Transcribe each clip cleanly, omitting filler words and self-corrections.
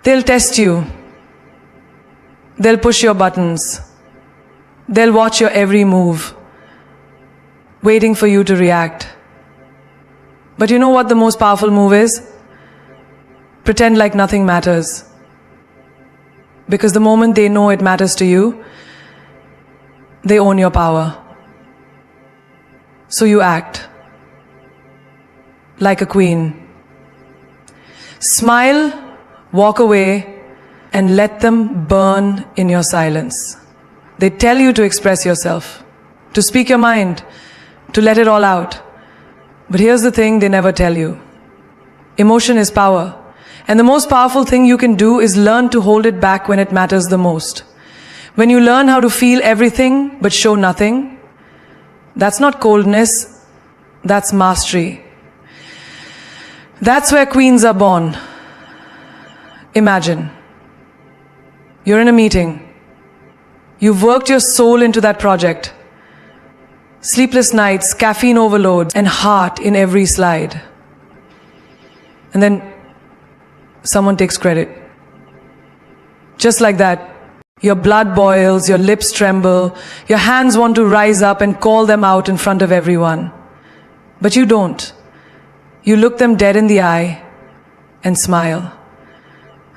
They'll test you. They'll push your buttons. They'll watch your every move, waiting for you to react. But you know what the most powerful move is? Pretend like nothing matters. Because the moment they know it matters to you, they own your power. So you act like a queen. Smile, walk away, and let them burn in your silence. They tell you to express yourself, to speak your mind, to let it all out. But here's the thing they never tell you. Emotion is power. And the most powerful thing you can do is learn to hold it back when it matters the most. When you learn how to feel everything but show nothing, that's not coldness, that's mastery. That's where queens are born. Imagine, you're in a meeting. You've worked your soul into that project. Sleepless nights, caffeine overload, and heart in every slide. And then someone takes credit. Just like that, your blood boils, your lips tremble, your hands want to rise up and call them out in front of everyone. But you don't. You look them dead in the eye and smile.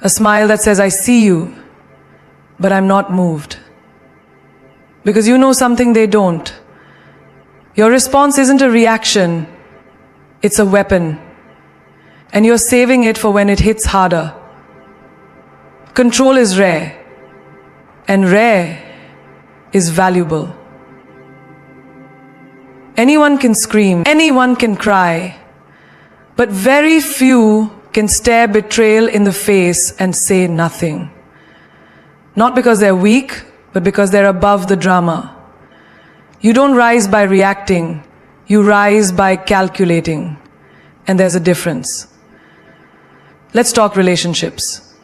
A smile that says, I see you, but I'm not moved. Because you know something they don't. Your response isn't a reaction, it's a weapon. And you're saving it for when it hits harder. Control is rare, and rare is valuable. Anyone can scream, anyone can cry, but very few can stare betrayal in the face and say nothing. Not because they're weak, but because they're above the drama. You don't rise by reacting, you rise by calculating. And there's a difference. Let's talk relationships.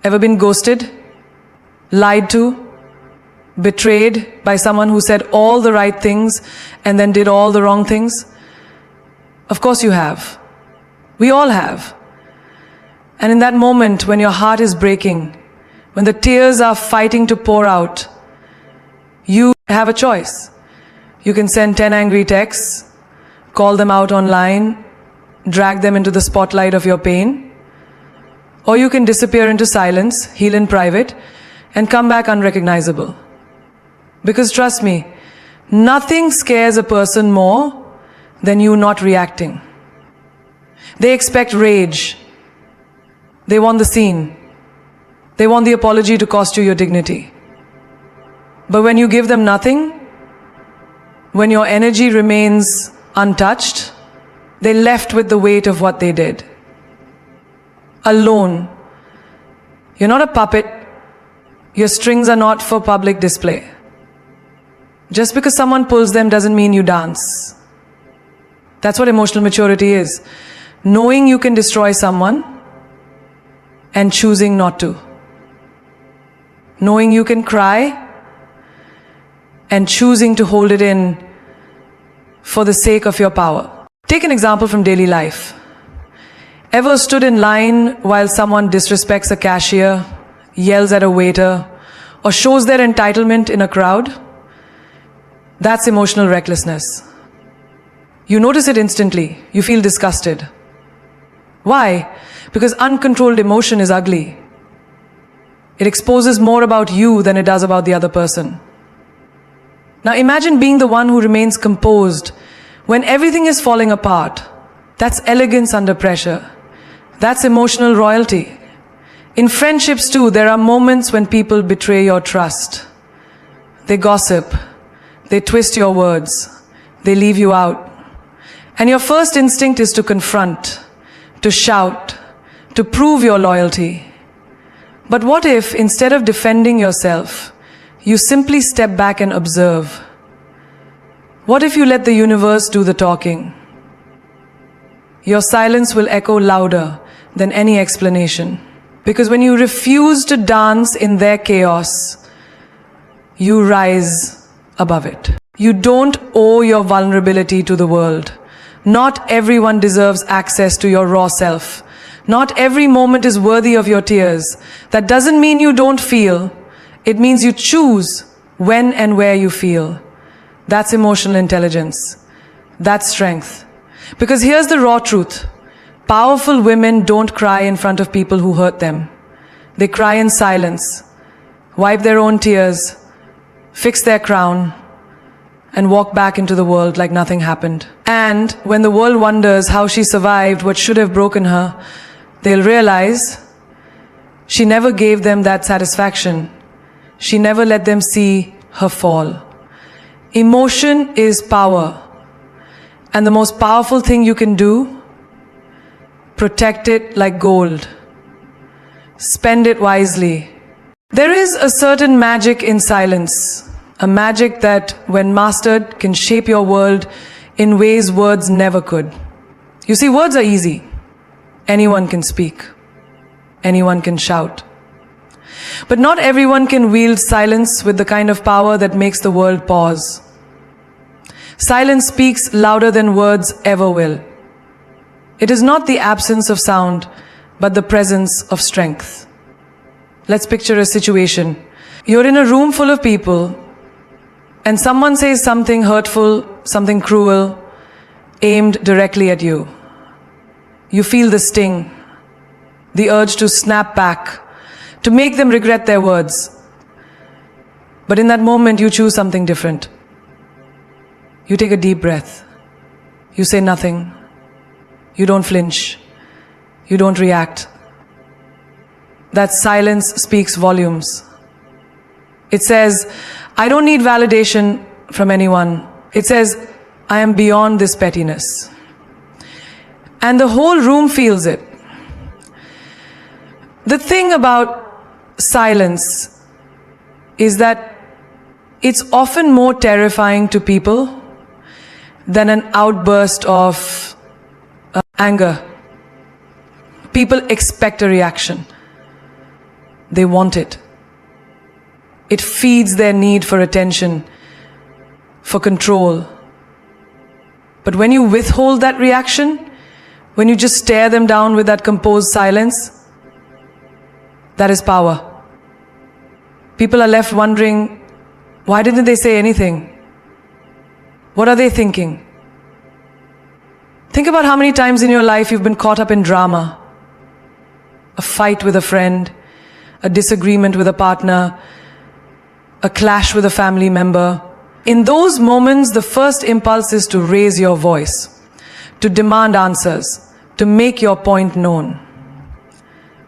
Ever been ghosted? Lied to? Betrayed by someone who said all the right things and then did all the wrong things? Of course you have. We all have. And in that moment when your heart is breaking, when the tears are fighting to pour out, you have a choice. You can send 10 angry texts, call them out online, drag them into the spotlight of your pain, or you can disappear into silence, heal in private, and come back unrecognizable. Because trust me, nothing scares a person more than you not reacting. They expect rage. They want the scene. They want the apology to cost you your dignity. But when you give them nothing, when your energy remains untouched, they're left with the weight of what they did. Alone. You're not a puppet. Your strings are not for public display. Just because someone pulls them doesn't mean you dance. That's what emotional maturity is. Knowing you can destroy someone and choosing not to. Knowing you can cry and choosing to hold it in for the sake of your power. Take an example from daily life. Ever stood in line while someone disrespects a cashier, yells at a waiter, or shows their entitlement in a crowd? That's emotional recklessness. You notice it instantly. You feel disgusted. Why? Because uncontrolled emotion is ugly. It exposes more about you than it does about the other person. Now imagine being the one who remains composed when everything is falling apart. That's elegance under pressure. That's emotional royalty. In friendships too, there are moments when people betray your trust. They gossip. They twist your words. They leave you out. And your first instinct is to confront, to shout, to prove your loyalty. But what if, instead of defending yourself, you simply step back and observe? What if you let the universe do the talking? Your silence will echo louder than any explanation. Because when you refuse to dance in their chaos, you rise above it. You don't owe your vulnerability to the world. Not everyone deserves access to your raw self. Not every moment is worthy of your tears. That doesn't mean you don't feel. It means you choose when and where you feel. That's emotional intelligence. That's strength. Because here's the raw truth. Powerful women don't cry in front of people who hurt them. They cry in silence, wipe their own tears, fix their crown, and walk back into the world like nothing happened. And when the world wonders how she survived what should have broken her, they'll realize she never gave them that satisfaction. She never let them see her fall. Emotion is power. And the most powerful thing you can do, protect it like gold. Spend it wisely. There is a certain magic in silence. A magic that, when mastered, can shape your world in ways words never could. You see, words are easy. Anyone can speak. Anyone can shout. But not everyone can wield silence with the kind of power that makes the world pause. Silence speaks louder than words ever will. It is not the absence of sound, but the presence of strength. Let's picture a situation. You're in a room full of people, and someone says something hurtful, something cruel, aimed directly at you. You feel the sting, the urge to snap back, to make them regret their words. But in that moment, you choose something different. You take a deep breath. You say nothing. You don't flinch. You don't react. That silence speaks volumes. It says, I don't need validation from anyone. It says, I am beyond this pettiness. And the whole room feels it. The thing about silence is that it's often more terrifying to people than an outburst of anger. People expect a reaction. They want it. It feeds their need for attention, for control. But when you withhold that reaction, when you just stare them down with that composed silence, that is power. People are left wondering, why didn't they say anything? What are they thinking? Think about how many times in your life you've been caught up in drama. A fight with a friend, a disagreement with a partner, a clash with a family member. In those moments, the first impulse is to raise your voice, to demand answers, to make your point known.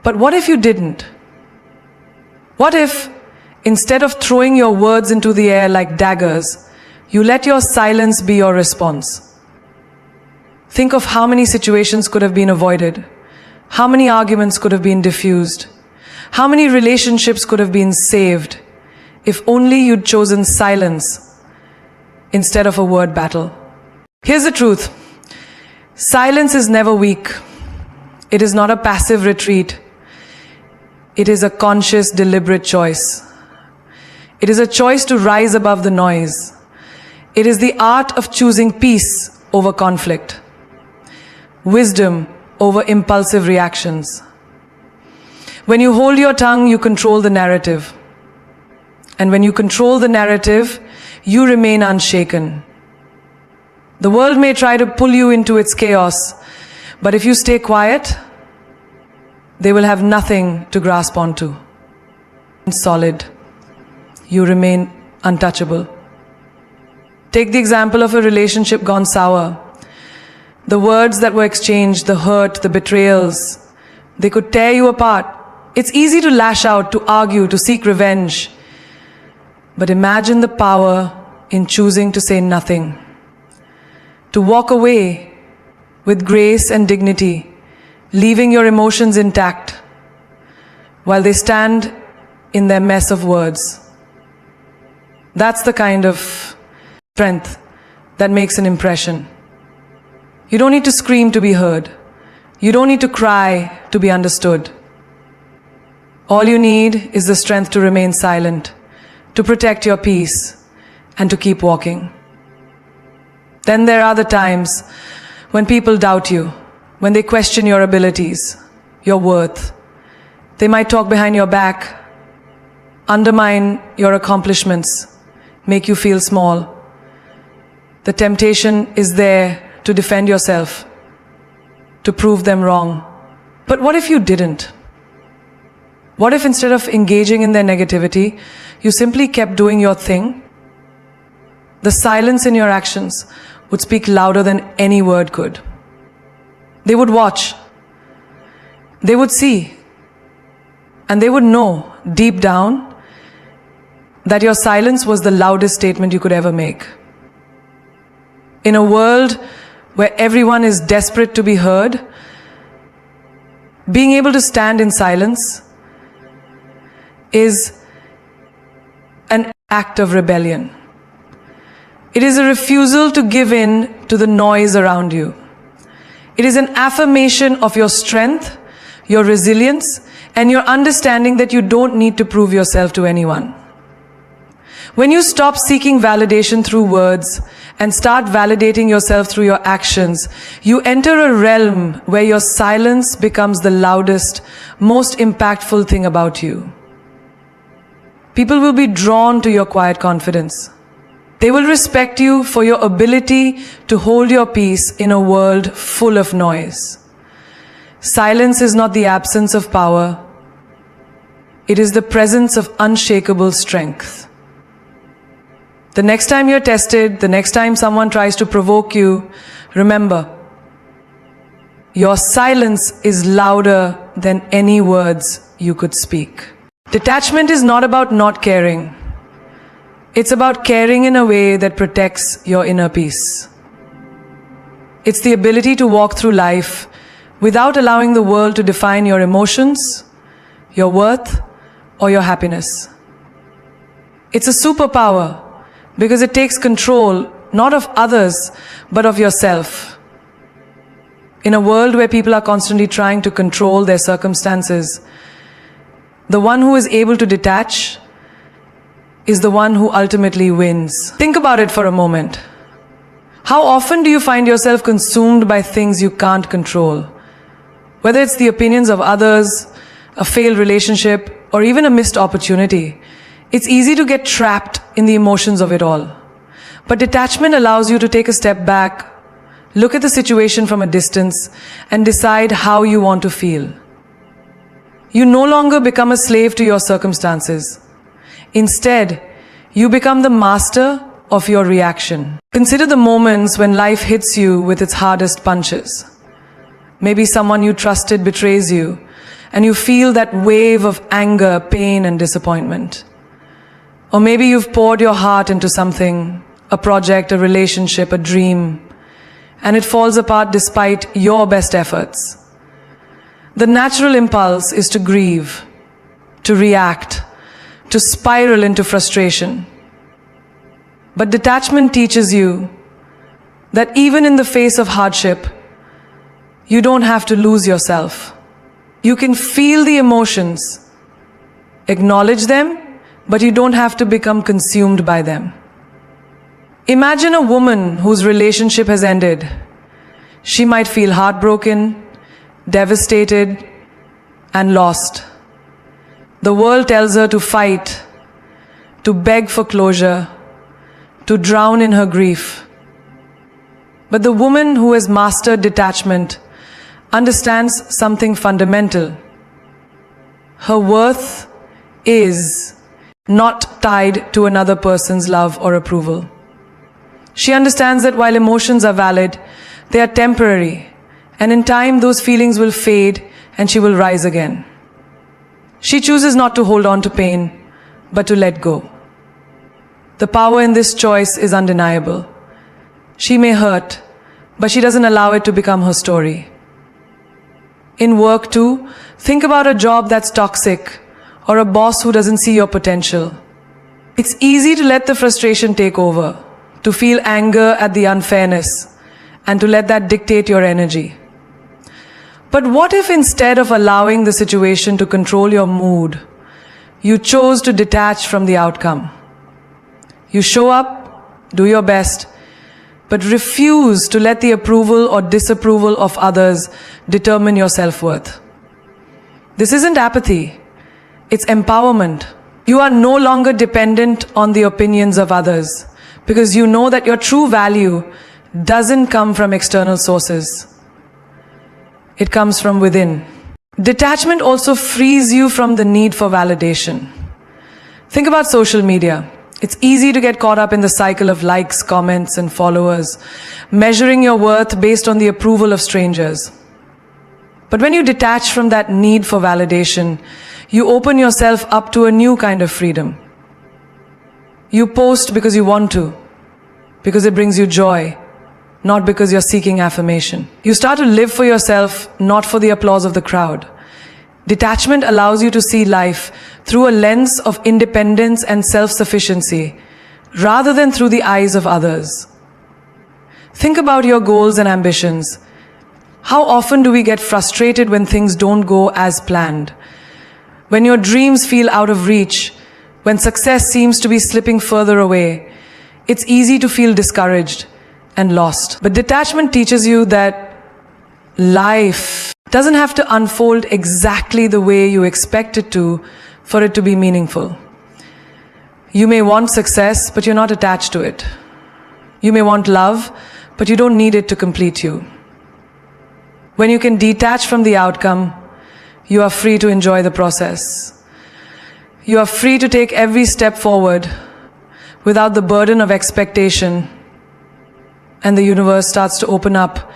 But what if you didn't? What if, instead of throwing your words into the air like daggers, you let your silence be your response? Think of how many situations could have been avoided, how many arguments could have been diffused, how many relationships could have been saved if only you'd chosen silence instead of a word battle. Here's the truth. Silence is never weak. It is not a passive retreat. It is a conscious, deliberate choice. It is a choice to rise above the noise. It is the art of choosing peace over conflict, wisdom over impulsive reactions. When you hold your tongue, you control the narrative. And when you control the narrative, you remain unshaken. The world may try to pull you into its chaos, but if you stay quiet, they will have nothing to grasp onto. Solid. You remain untouchable. Take the example of a relationship gone sour. The words that were exchanged, the hurt, the betrayals, they could tear you apart. It's easy to lash out, to argue, to seek revenge. But imagine the power in choosing to say nothing. To walk away with grace and dignity, leaving your emotions intact, while they stand in their mess of words. That's the kind of strength that makes an impression. You don't need to scream to be heard. You don't need to cry to be understood. All you need is the strength to remain silent, to protect your peace, and to keep walking. Then there are the times when people doubt you, when they question your abilities, your worth. They might talk behind your back, undermine your accomplishments, make you feel small. The temptation is there to defend yourself, to prove them wrong. But what if you didn't? What if instead of engaging in their negativity, you simply kept doing your thing? The silence in your actions would speak louder than any word could. They would watch. They would see. And they would know deep down that your silence was the loudest statement you could ever make. In a world where everyone is desperate to be heard, being able to stand in silence is an act of rebellion. It is a refusal to give in to the noise around you. It is an affirmation of your strength, your resilience, and your understanding that you don't need to prove yourself to anyone. When you stop seeking validation through words and start validating yourself through your actions, you enter a realm where your silence becomes the loudest, most impactful thing about you. People will be drawn to your quiet confidence. They will respect you for your ability to hold your peace in a world full of noise. Silence is not the absence of power. It is the presence of unshakable strength. The next time you're tested, the next time someone tries to provoke you, remember, your silence is louder than any words you could speak. Detachment is not about not caring. It's about caring in a way that protects your inner peace. It's the ability to walk through life without allowing the world to define your emotions, your worth, or your happiness. It's a superpower because it takes control not of others, but of yourself. In a world where people are constantly trying to control their circumstances, the one who is able to detach is the one who ultimately wins. Think about it for a moment. How often do you find yourself consumed by things you can't control? Whether it's the opinions of others, a failed relationship, or even a missed opportunity, it's easy to get trapped in the emotions of it all. But detachment allows you to take a step back, look at the situation from a distance, and decide how you want to feel. You no longer become a slave to your circumstances. Instead, you become the master of your reaction. Consider the moments when life hits you with its hardest punches. Maybe someone you trusted betrays you, and you feel that wave of anger, pain, and disappointment. Or maybe you've poured your heart into something, a project, a relationship, a dream, and it falls apart despite your best efforts. The natural impulse is to grieve, to react, to spiral into frustration. But detachment teaches you that even in the face of hardship, you don't have to lose yourself. You can feel the emotions, acknowledge them, but you don't have to become consumed by them. Imagine a woman whose relationship has ended. She might feel heartbroken, devastated, and lost. The world tells her to fight, to beg for closure, to drown in her grief. But the woman who has mastered detachment understands something fundamental. Her worth is not tied to another person's love or approval. She understands that while emotions are valid, they are temporary, and in time those feelings will fade and she will rise again. She chooses not to hold on to pain, but to let go. The power in this choice is undeniable. She may hurt, but she doesn't allow it to become her story. In work too, think about a job that's toxic or a boss who doesn't see your potential. It's easy to let the frustration take over, to feel anger at the unfairness, and to let that dictate your energy. But what if instead of allowing the situation to control your mood, you chose to detach from the outcome? You show up, do your best, but refuse to let the approval or disapproval of others determine your self-worth. This isn't apathy, it's empowerment. You are no longer dependent on the opinions of others because you know that your true value doesn't come from external sources. It comes from within. Detachment also frees you from the need for validation. Think about social media. It's easy to get caught up in the cycle of likes, comments, and followers, measuring your worth based on the approval of strangers. But when you detach from that need for validation, you open yourself up to a new kind of freedom. You post because you want to, because it brings you joy, not because you're seeking affirmation. You start to live for yourself, not for the applause of the crowd. Detachment allows you to see life through a lens of independence and self-sufficiency, rather than through the eyes of others. Think about your goals and ambitions. How often do we get frustrated when things don't go as planned? When your dreams feel out of reach, when success seems to be slipping further away, it's easy to feel discouraged and lost. But detachment teaches you that life doesn't have to unfold exactly the way you expect it to for it to be meaningful. You may want success, but you're not attached to it. You may want love, but you don't need it to complete you. When you can detach from the outcome, you are free to enjoy the process. You are free to take every step forward without the burden of expectation, and the universe starts to open up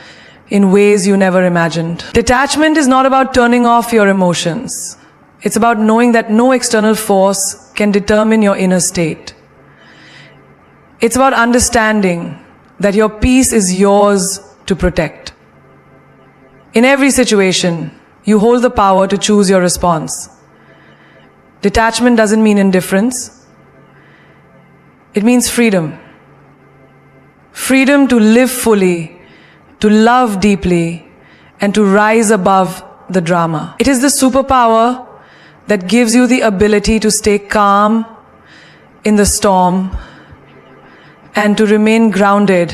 in ways you never imagined. Detachment is not about turning off your emotions. It's about knowing that no external force can determine your inner state. It's about understanding that your peace is yours to protect. In every situation, you hold the power to choose your response. Detachment doesn't mean indifference. It means freedom. Freedom to live fully, to love deeply, and to rise above the drama. It is the superpower that gives you the ability to stay calm in the storm and to remain grounded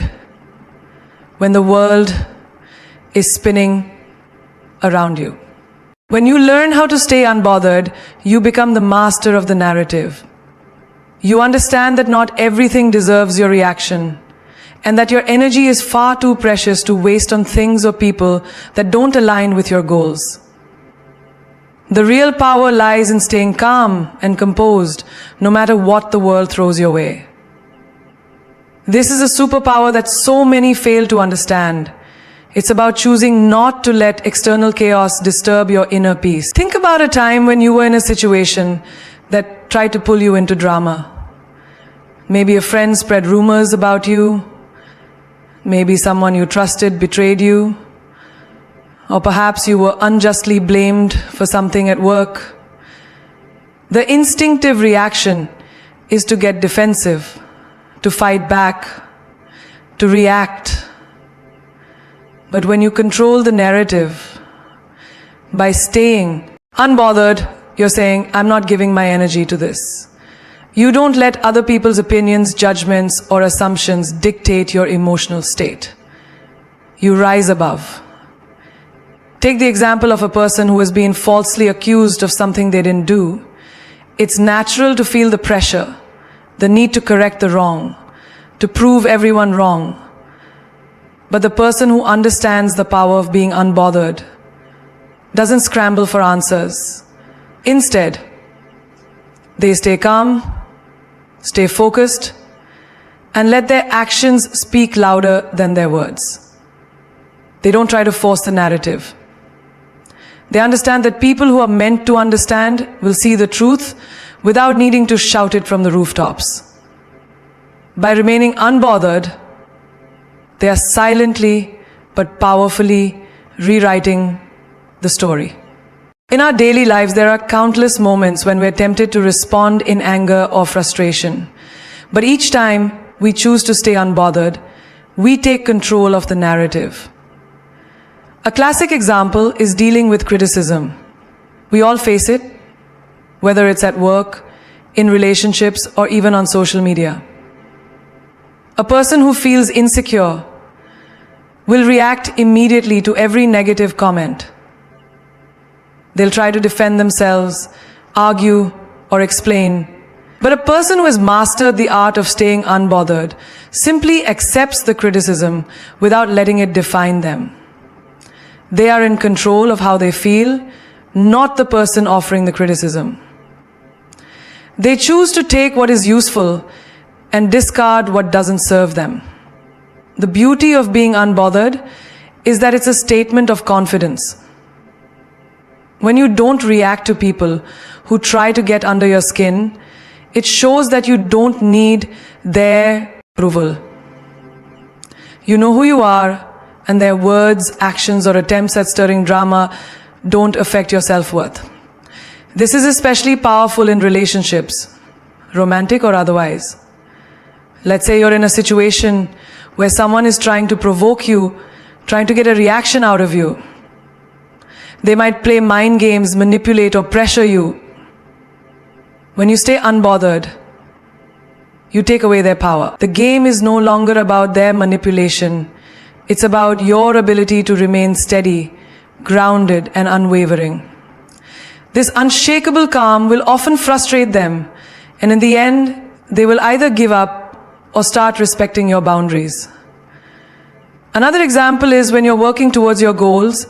when the world is spinning around you. When you learn how to stay unbothered, you become the master of the narrative. You understand that not everything deserves your reaction, and that your energy is far too precious to waste on things or people that don't align with your goals. The real power lies in staying calm and composed, no matter what the world throws your way. This is a superpower that so many fail to understand. It's about choosing not to let external chaos disturb your inner peace. Think about a time when you were in a situation that tried to pull you into drama. Maybe a friend spread rumors about you. Maybe someone you trusted betrayed you. Or perhaps you were unjustly blamed for something at work. The instinctive reaction is to get defensive, to fight back, to react. But when you control the narrative, by staying unbothered, you're saying, I'm not giving my energy to this. You don't let other people's opinions, judgments, or assumptions dictate your emotional state. You rise above. Take the example of a person who has been falsely accused of something they didn't do. It's natural to feel the pressure, the need to correct the wrong, to prove everyone wrong. But the person who understands the power of being unbothered doesn't scramble for answers. Instead, they stay calm, stay focused, and let their actions speak louder than their words. They don't try to force the narrative. They understand that people who are meant to understand will see the truth without needing to shout it from the rooftops. By remaining unbothered, they are silently but powerfully rewriting the story. In our daily lives, there are countless moments when we're tempted to respond in anger or frustration. But each time we choose to stay unbothered, we take control of the narrative. A classic example is dealing with criticism. We all face it, whether it's at work, in relationships, or even on social media. A person who feels insecure will react immediately to every negative comment. They'll try to defend themselves, argue, or explain. But a person who has mastered the art of staying unbothered simply accepts the criticism without letting it define them. They are in control of how they feel, not the person offering the criticism. They choose to take what is useful and discard what doesn't serve them. The beauty of being unbothered is that it's a statement of confidence. When you don't react to people who try to get under your skin, it shows that you don't need their approval. You know who you are, and their words, actions, or attempts at stirring drama don't affect your self-worth. This is especially powerful in relationships, romantic or otherwise. Let's say you're in a situation where someone is trying to provoke you, trying to get a reaction out of you. They might play mind games, manipulate, or pressure you. When you stay unbothered, you take away their power. The game is no longer about their manipulation. It's about your ability to remain steady, grounded, and unwavering. This unshakable calm will often frustrate them, and in the end, they will either give up or start respecting your boundaries. Another example is when you're working towards your goals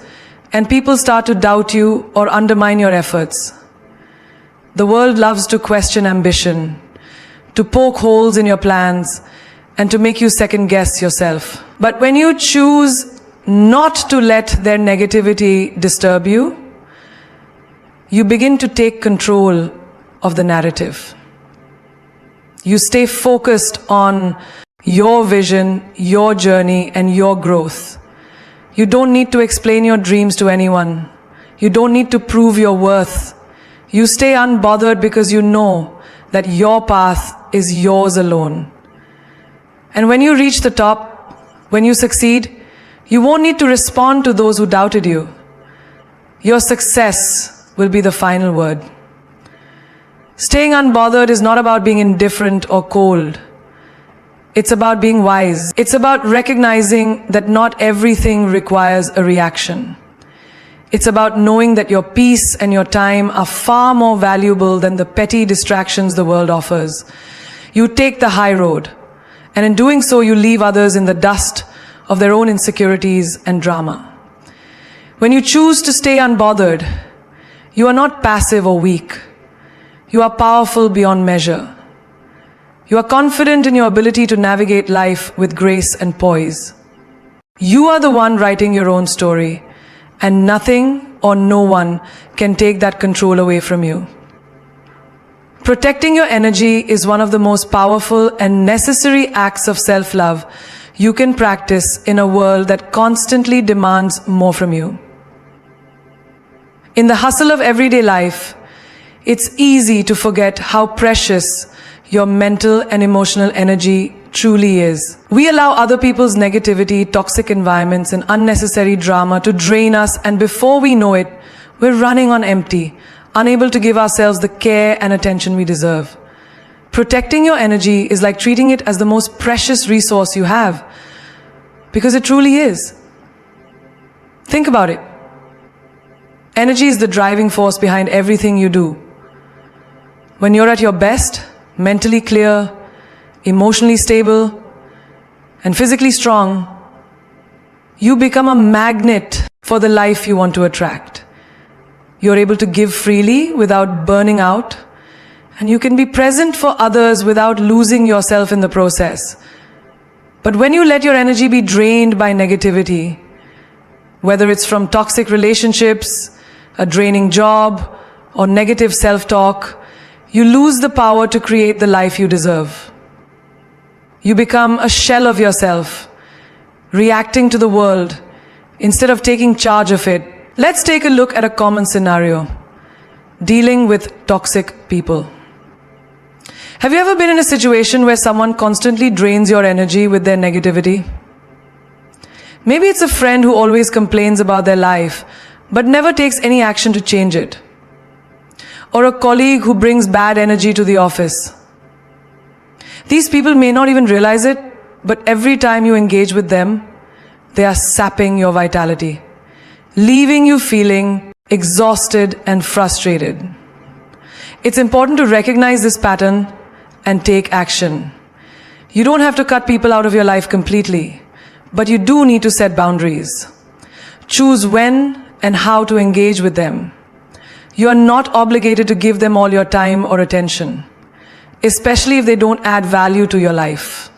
and people start to doubt you or undermine your efforts. The world loves to question ambition, to poke holes in your plans, and to make you second-guess yourself. But when you choose not to let their negativity disturb you, you begin to take control of the narrative. You stay focused on your vision, your journey, and your growth. You don't need to explain your dreams to anyone. You don't need to prove your worth. You stay unbothered because you know that your path is yours alone. And when you reach the top, when you succeed, you won't need to respond to those who doubted you. Your success will be the final word. Staying unbothered is not about being indifferent or cold. It's about being wise. It's about recognizing that not everything requires a reaction. It's about knowing that your peace and your time are far more valuable than the petty distractions the world offers. You take the high road, and in doing so, you leave others in the dust of their own insecurities and drama. When you choose to stay unbothered, you are not passive or weak. You are powerful beyond measure. You are confident in your ability to navigate life with grace and poise. You are the one writing your own story, and nothing or no one can take that control away from you. Protecting your energy is one of the most powerful and necessary acts of self-love you can practice in a world that constantly demands more from you. In the hustle of everyday life, it's easy to forget how precious your mental and emotional energy truly is. We allow other people's negativity, toxic environments, and unnecessary drama to drain us, and before we know it, we're running on empty, unable to give ourselves the care and attention we deserve. Protecting your energy is like treating it as the most precious resource you have, because it truly is. Think about it. Energy is the driving force behind everything you do. When you're at your best, mentally clear, emotionally stable, and physically strong, you become a magnet for the life you want to attract. You're able to give freely without burning out, and you can be present for others without losing yourself in the process. But when you let your energy be drained by negativity, whether it's from toxic relationships, a draining job, or negative self-talk, you lose the power to create the life you deserve. You become a shell of yourself, reacting to the world instead of taking charge of it. Let's take a look at a common scenario: dealing with toxic people. Have you ever been in a situation where someone constantly drains your energy with their negativity? Maybe it's a friend who always complains about their life, but never takes any action to change it. Or a colleague who brings bad energy to the office. These people may not even realize it, but every time you engage with them, they are sapping your vitality, leaving you feeling exhausted, and frustrated. It's important to recognize this pattern and take action. You don't have to cut people out of your life completely, but you do need to set boundaries. Choose when and how to engage with them. You are not obligated to give them all your time or attention, especially if they don't add value to your life.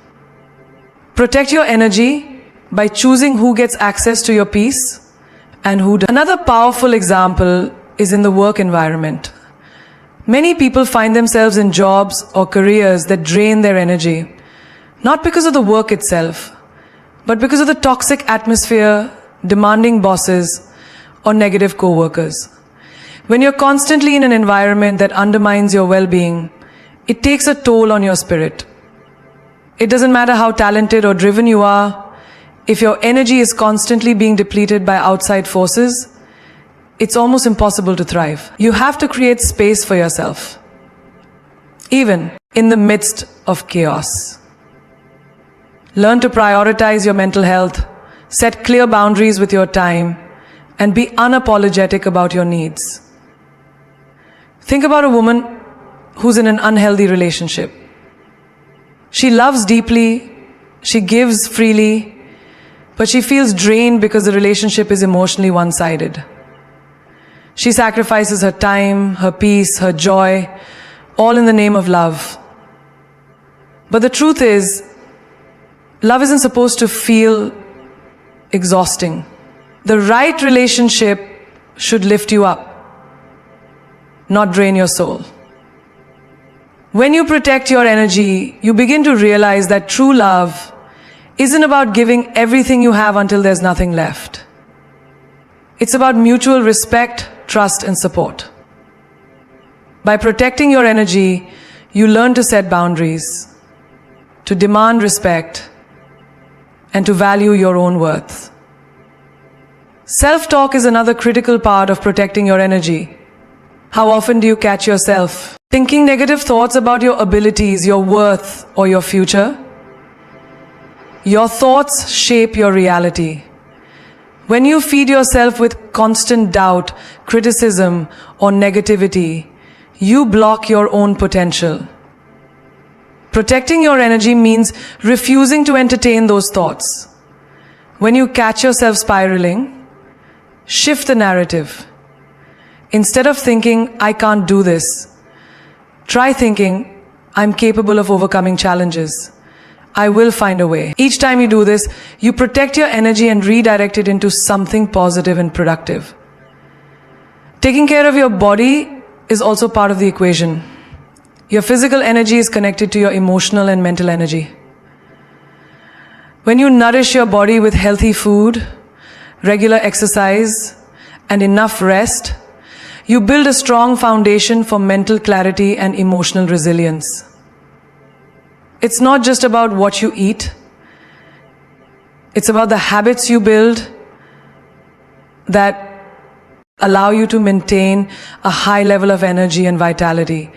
Protect your energy by choosing who gets access to your peace and who doesn't. Another powerful example is in the work environment. Many people find themselves in jobs or careers that drain their energy, not because of the work itself, but because of the toxic atmosphere, demanding bosses, or negative co-workers. When you're constantly in an environment that undermines your well-being, it takes a toll on your spirit. It doesn't matter how talented or driven you are, if your energy is constantly being depleted by outside forces, it's almost impossible to thrive. You have to create space for yourself, even in the midst of chaos. Learn to prioritize your mental health, set clear boundaries with your time, and be unapologetic about your needs. Think about a woman who's in an unhealthy relationship. She loves deeply, she gives freely, but she feels drained because the relationship is emotionally one-sided. She sacrifices her time, her peace, her joy, all in the name of love. But the truth is, love isn't supposed to feel exhausting. The right relationship should lift you up, not drain your soul. When you protect your energy, you begin to realize that true love isn't about giving everything you have until there's nothing left. It's about mutual respect, trust, and support. By protecting your energy, you learn to set boundaries, to demand respect, and to value your own worth. Self-talk is another critical part of protecting your energy. How often do you catch yourself thinking negative thoughts about your abilities, your worth, or your future? Your thoughts shape your reality. When you feed yourself with constant doubt, criticism, or negativity, you block your own potential. Protecting your energy means refusing to entertain those thoughts. When you catch yourself spiraling, shift the narrative. Instead of thinking, I can't do this, try thinking, I'm capable of overcoming challenges. I will find a way. Each time you do this, you protect your energy and redirect it into something positive and productive. Taking care of your body is also part of the equation. Your physical energy is connected to your emotional and mental energy. When you nourish your body with healthy food, regular exercise, and enough rest, you build a strong foundation for mental clarity and emotional resilience. It's not just about what you eat. It's about the habits you build that allow you to maintain a high level of energy and vitality.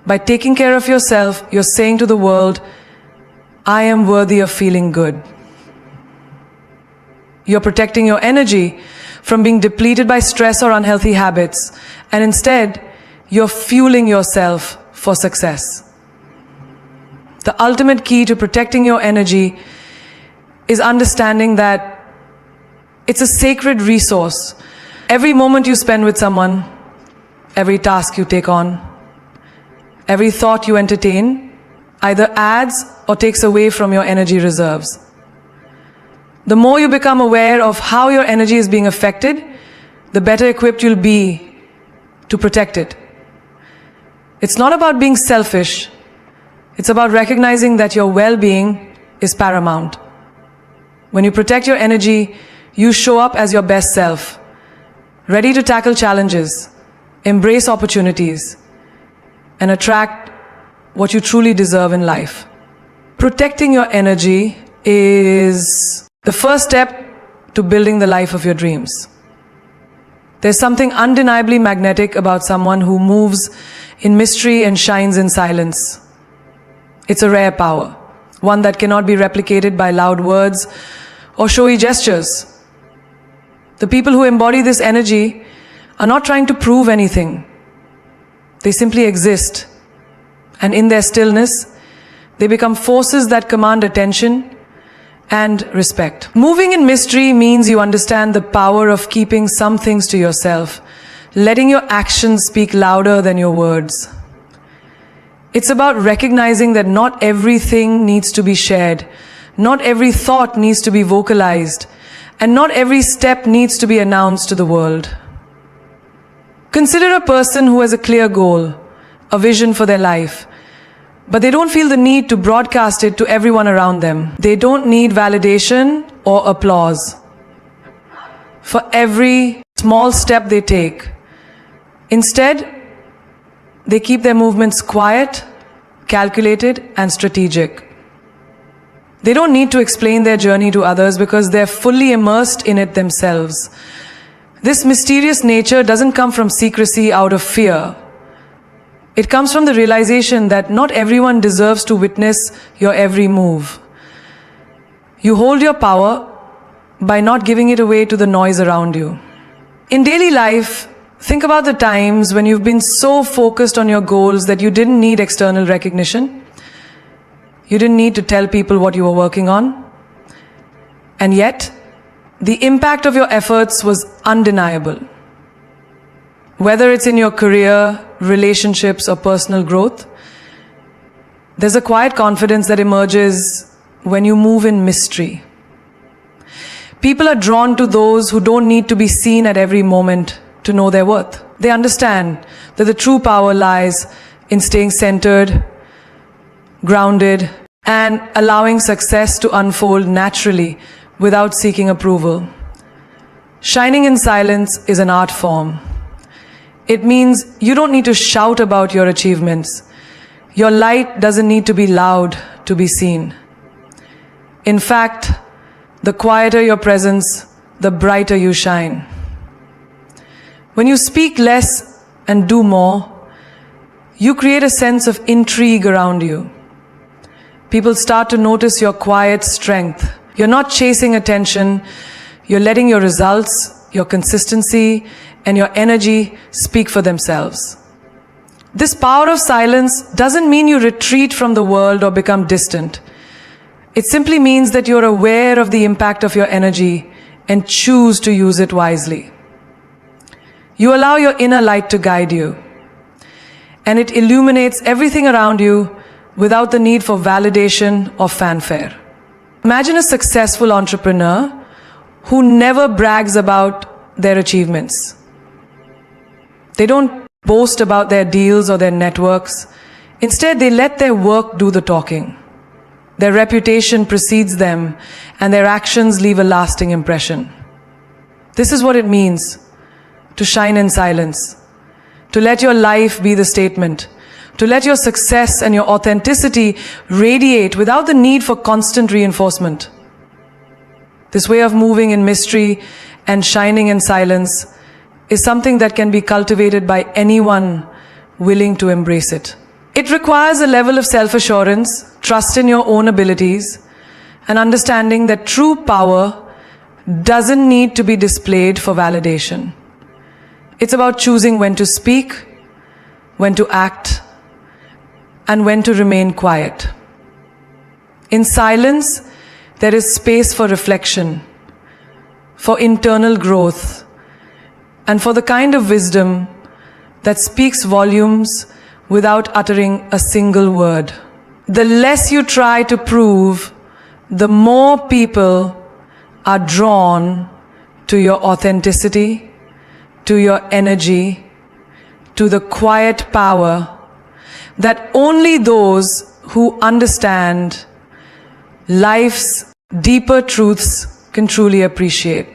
By taking care of yourself, you're saying to the world, I am worthy of feeling good. You're protecting your energy from being depleted by stress or unhealthy habits, and instead, you're fueling yourself for success. The ultimate key to protecting your energy is understanding that it's a sacred resource. Every moment you spend with someone, every task you take on, every thought you entertain, either adds or takes away from your energy reserves. The more you become aware of how your energy is being affected, the better equipped you'll be to protect it. It's not about being selfish. It's about recognizing that your well-being is paramount. When you protect your energy, you show up as your best self, ready to tackle challenges, embrace opportunities, and attract what you truly deserve in life. Protecting your energy is the first step to building the life of your dreams. There's something undeniably magnetic about someone who moves in mystery and shines in silence. It's a rare power, one that cannot be replicated by loud words or showy gestures. The people who embody this energy are not trying to prove anything. They simply exist. And in their stillness, they become forces that command attention and respect. Moving in mystery means you understand the power of keeping some things to yourself, letting your actions speak louder than your words. It's about recognizing that not everything needs to be shared, not every thought needs to be vocalized, and not every step needs to be announced to the world. Consider a person who has a clear goal, a vision for their life, but they don't feel the need to broadcast it to everyone around them. They don't need validation or applause for every small step they take. Instead, they keep their movements quiet, calculated, and strategic. They don't need to explain their journey to others because they're fully immersed in it themselves. This mysterious nature doesn't come from secrecy out of fear. It comes from the realization that not everyone deserves to witness your every move. You hold your power by not giving it away to the noise around you. In daily life, think about the times when you've been so focused on your goals that you didn't need external recognition. You didn't need to tell people what you were working on. And yet, the impact of your efforts was undeniable. Whether it's in your career, relationships, or personal growth, there's a quiet confidence that emerges when you move in mystery. People are drawn to those who don't need to be seen at every moment to know their worth. They understand that the true power lies in staying centered, grounded, and allowing success to unfold naturally without seeking approval. Shining in silence is an art form. It means you don't need to shout about your achievements. Your light doesn't need to be loud to be seen. In fact, the quieter your presence, the brighter you shine. When you speak less and do more, you create a sense of intrigue around you. People start to notice your quiet strength. You're not chasing attention, you're letting your results, your consistency, and your energy speak for themselves. This power of silence doesn't mean you retreat from the world or become distant. It simply means that you're aware of the impact of your energy and choose to use it wisely. You allow your inner light to guide you, and it illuminates everything around you without the need for validation or fanfare. Imagine a successful entrepreneur who never brags about their achievements. They don't boast about their deals or their networks. Instead, they let their work do the talking. Their reputation precedes them, and their actions leave a lasting impression. This is what it means to shine in silence, to let your life be the statement, to let your success and your authenticity radiate without the need for constant reinforcement. This way of moving in mystery and shining in silence is something that can be cultivated by anyone willing to embrace it. It requires a level of self-assurance, trust in your own abilities, and understanding that true power doesn't need to be displayed for validation. It's about choosing when to speak, when to act, and when to remain quiet. In silence, there is space for reflection, for internal growth, and for the kind of wisdom that speaks volumes without uttering a single word. The less you try to prove, the more people are drawn to your authenticity, to your energy, to the quiet power that only those who understand life's deeper truths can truly appreciate.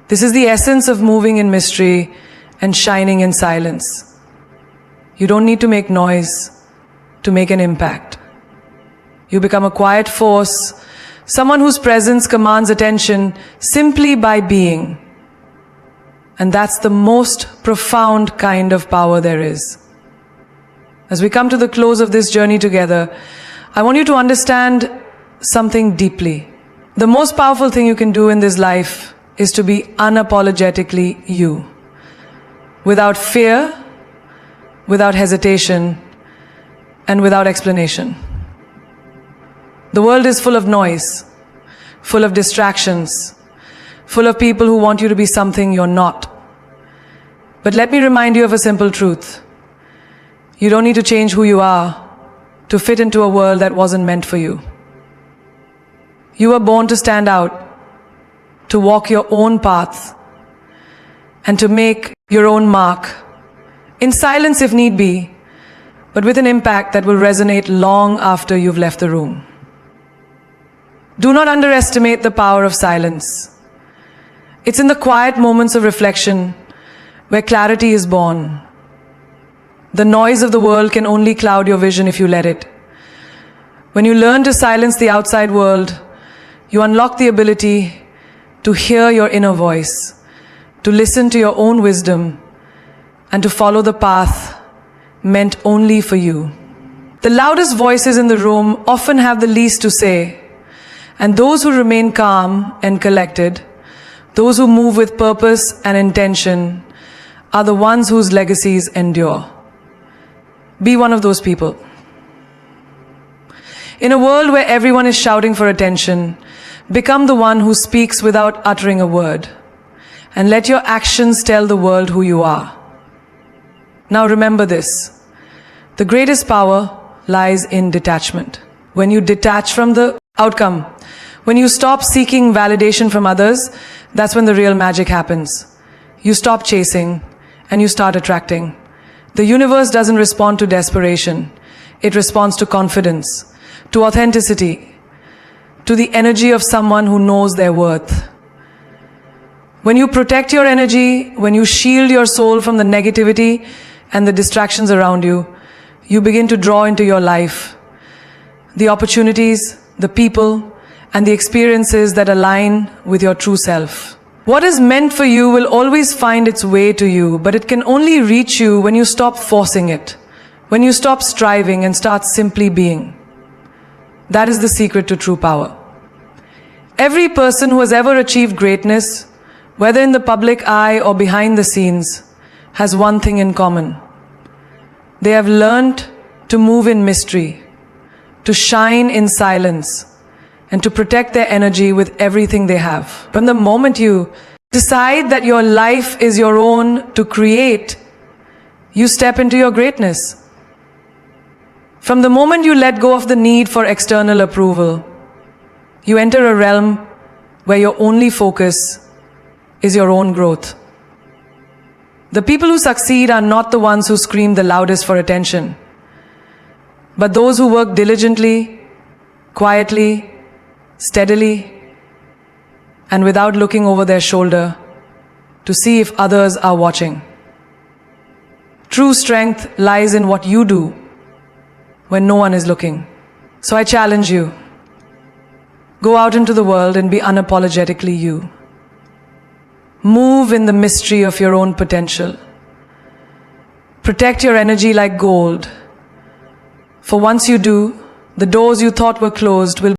This is the essence of moving in mystery and shining in silence. You don't need to make noise to make an impact. You become a quiet force, someone whose presence commands attention simply by being. And that's the most profound kind of power there is. As we come to the close of this journey together, I want you to understand something deeply. The most powerful thing you can do in this life is to be unapologetically you. without fear, without hesitation, and without explanation. The world is full of noise, full of distractions, full of people who want you to be something you're not. But let me remind you of a simple truth. You don't need to change who you are to fit into a world that wasn't meant for you. You were born to stand out, to walk your own path, and to make your own mark, in silence if need be, but with an impact that will resonate long after you've left the room. Do not underestimate the power of silence. It's in the quiet moments of reflection where clarity is born. The noise of the world can only cloud your vision if you let it. When you learn to silence the outside world, you unlock the ability to hear your inner voice, to listen to your own wisdom, and to follow the path meant only for you. The loudest voices in the room often have the least to say, and those who remain calm and collected, those who move with purpose and intention, are the ones whose legacies endure. Be one of those people. In a world where everyone is shouting for attention, become the one who speaks without uttering a word, and let your actions tell the world who you are. Now remember this. The greatest power lies in detachment. When you detach from the outcome, when you stop seeking validation from others, that's when the real magic happens. You stop chasing and you start attracting. The universe doesn't respond to desperation. It responds to confidence, to authenticity, to the energy of someone who knows their worth. When you protect your energy, when you shield your soul from the negativity and the distractions around you, you begin to draw into your life the opportunities, the people, and the experiences that align with your true self. What is meant for you will always find its way to you, but it can only reach you when you stop forcing it, when you stop striving and start simply being. That is the secret to true power. Every person who has ever achieved greatness, whether in the public eye or behind the scenes, has one thing in common. They have learned to move in mystery, to shine in silence, and to protect their energy with everything they have. From the moment you decide that your life is your own to create, you step into your greatness. From the moment you let go of the need for external approval, you enter a realm where your only focus is your own growth. The people who succeed are not the ones who scream the loudest for attention, but those who work diligently, quietly, steadily, and without looking over their shoulder to see if others are watching. True strength lies in what you do when no one is looking. So I challenge you. Go out into the world and be unapologetically you. Move in the mystery of your own potential. Protect your energy like gold. For once you do, the doors you thought were closed will